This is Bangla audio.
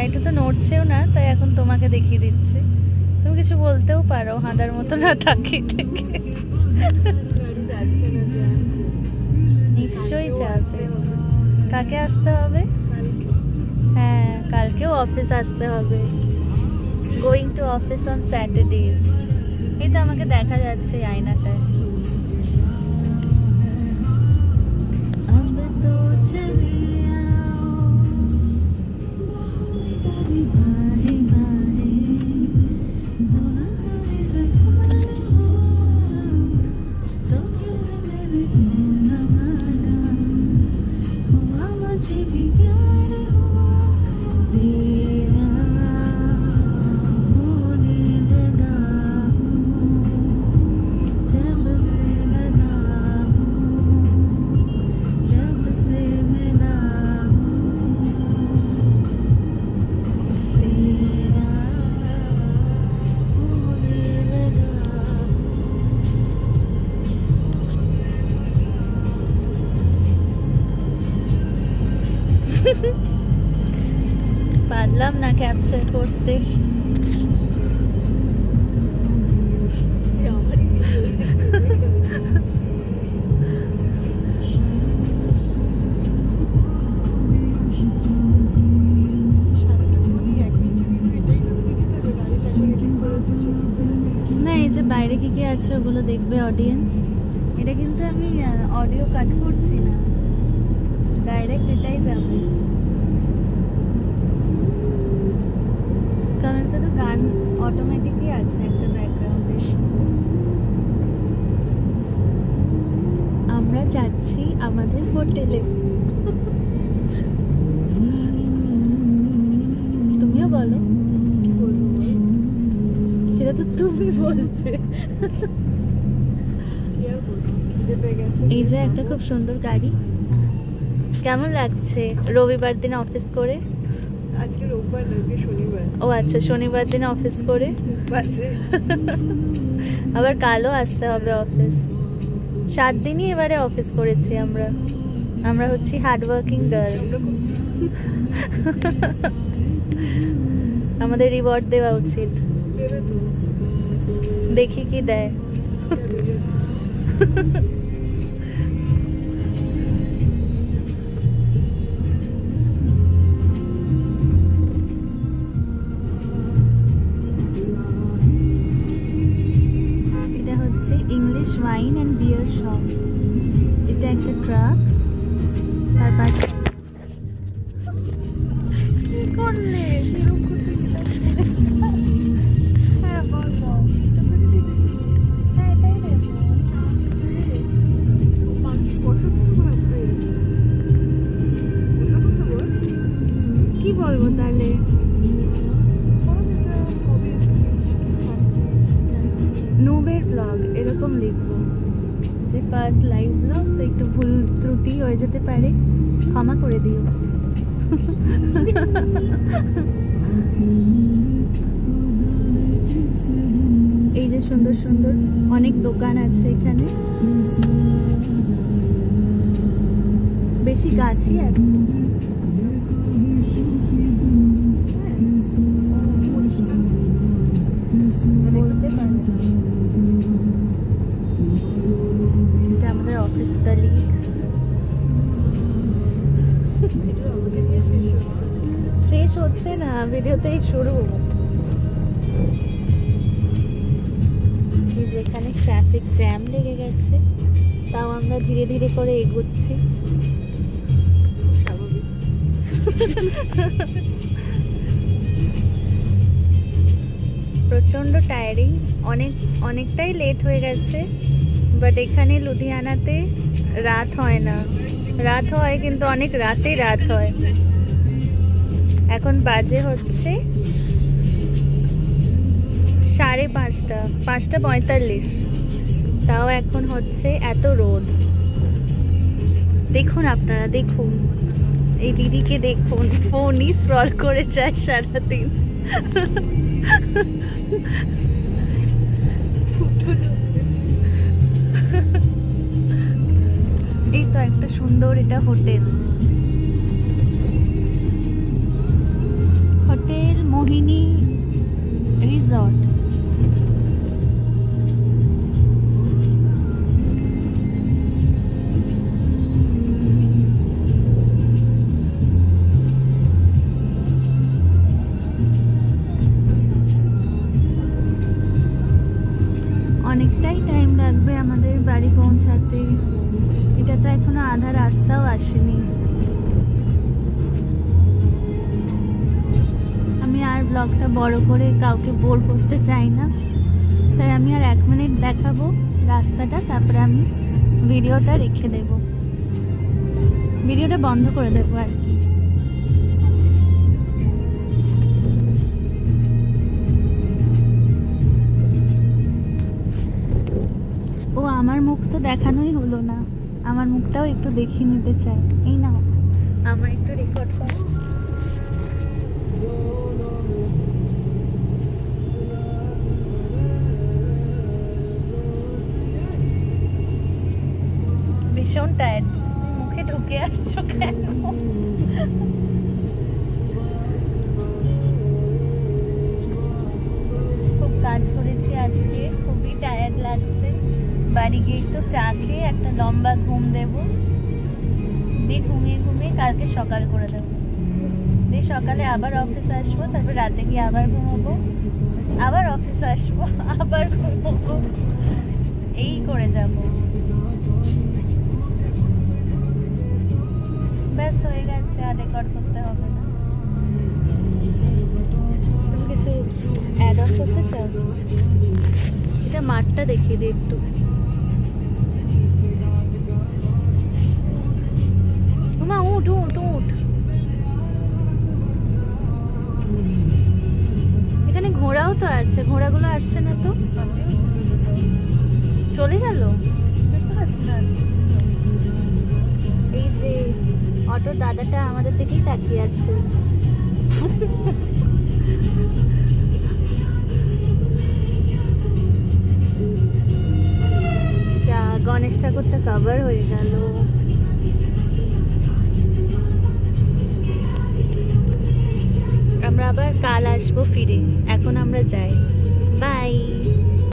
এটা তো নড়ছেও না, তাই এখন তোমাকে দেখিয়ে দিচ্ছি। তুমি কিছু বলতেও পারো, হাঁদার মতো না তাকিয়ে থেকে। নিশ্চয়ই যাবে। কাকে আসতে হবে? হ্যাঁ, কালকেও অফিস আসতে হবে। Going to office on স্যাটারডেজ। এই তো আমাকে দেখা যাচ্ছে আয়নাটায়। পারলাম না ক্যাপচার করতে। না, এই যে বাইরে কি কি আছে ওগুলো দেখবে অডিয়েন্স। এটা কিন্তু আমি অডিও কাট করছি না, ডাইরেক্ট এটাই যাবে। কারণ এটা তো গান অটোমেটিকই আছে একটা ব্যাকগ্রাউন্ডে। আমরা যাচ্ছি আমাদের হোটেলে। তুমিও বলো। সেটা তো তুমি বলবে। এই যে একটা খুব সুন্দর গাড়ি। কেমন লাগছে রবিবার দিন অফিস করে? আজকে রোববার না, আজকে শনিবার। ও আচ্ছা, শনিবার দিনে অফিস করে আবার কালও আসতে হবে অফিস। 7 দিনই এবারে অফিস করেছি আমরা। আমরা হচ্ছি হার্ডওয়ার্কিং গার্লস। আমাদের রিওয়ার্ড দেওয়া উচিত। দেখি কি দেয়। English wine and beer shop. এটা একটা ট্রাক। তার পাশে কি করলে? হ্যাঁ বলো। হ্যাঁ এটাই দেবো। কি বলবো তাহলে? নুবের ব্লগ এরকম লিখবো যে ফার্স্ট লাইভ ব্লগ, তো একটু ভুল ত্রুটি হয়ে যেতে পারে, ক্ষমা করে দিও। এই যে সুন্দর সুন্দর অনেক দোকান আছে এখানে, বেশি গাছই আছে। এটা আমাদের অফিস কলিগস। শেষ হচ্ছে না, ভিডিওতেই শুরু। যেখানে ট্রাফিক জ্যাম লেগে গেছে, তাও আমরা ধীরে ধীরে করে এগোচ্ছি। প্রচণ্ড টায়ারিং, অনেকটাই লেট হয়ে গেছে। বাট এখানে লুধিয়ানাতে রাত হয় না, রাত হয় কিন্তু অনেক রাতে রাত হয়। এখন বাজে হচ্ছে 5:30, 5:45। তাও এখন হচ্ছে এত রোদ। দেখুন আপনারা, দেখুন এই দিদিকে দেখুন, ফোনই স্ক্রল করে যায় সারাদিন। এই তো একটা সুন্দর, এটা হোটেল। বাড়ি পৌঁছাতে। এটা তো এখনো আধা রাস্তাও আসেনি। আমি আর ব্লগটা বড় করে কাউকে বোর করতে চাই না, তাই আমি আর 1 মিনিট দেখাবো রাস্তাটা, তারপরে আমি ভিডিওটা রেখে দেব, ভিডিওটা বন্ধ করে দেবো আর কি। ও আমার মুখ তো দেখানোই হলো না, আমার মুখটাও একটু দেখিয়ে নিতে চাই। এই না, আমার একটু রেকর্ড করো। ভীষণ টায়ার্ড, মুখে ঢুকে আসছো কেন? খুব কাজ করেছি আজকে, খুবই টায়ার্ড লাগছে। বাড়ি গিয়ে একটু চা খেয়ে একটা লম্বা ঘুম দেব, দিয়ে ঘুমিয়ে ঘুমিয়ে কালকে সকাল করে দেবো, দিয়ে সকালে আবার অফিস আসবো, তারপর রাতে গিয়ে আবার ঘুমাবো, আবার অফিস আসবো, আবার ঘুমাবো, এই করে যাব। ব্যাস হয়ে গেছে, আর রেকর্ড করতে হবে না। তুমি কিছু অ্যাড অন করতে চাও? এটা মাঠটা দেখিয়ে দিই একটু। মা উঠ উঠ উঠ, এখানে ঘোড়াও তো আছে, ঘোড়াগুলো আসছে না তো, চলে গেল। দেখতে পাচ্ছি না আজকে। এই যে অটো দাদাটা আমাদের দিকেই তাকিয়ে আছে। যা, গণেশ ঠাকুরটা কভার হয়ে গেল। আমরা আবার কাল আসবো ফিরে, এখন আমরা যাই, বাই।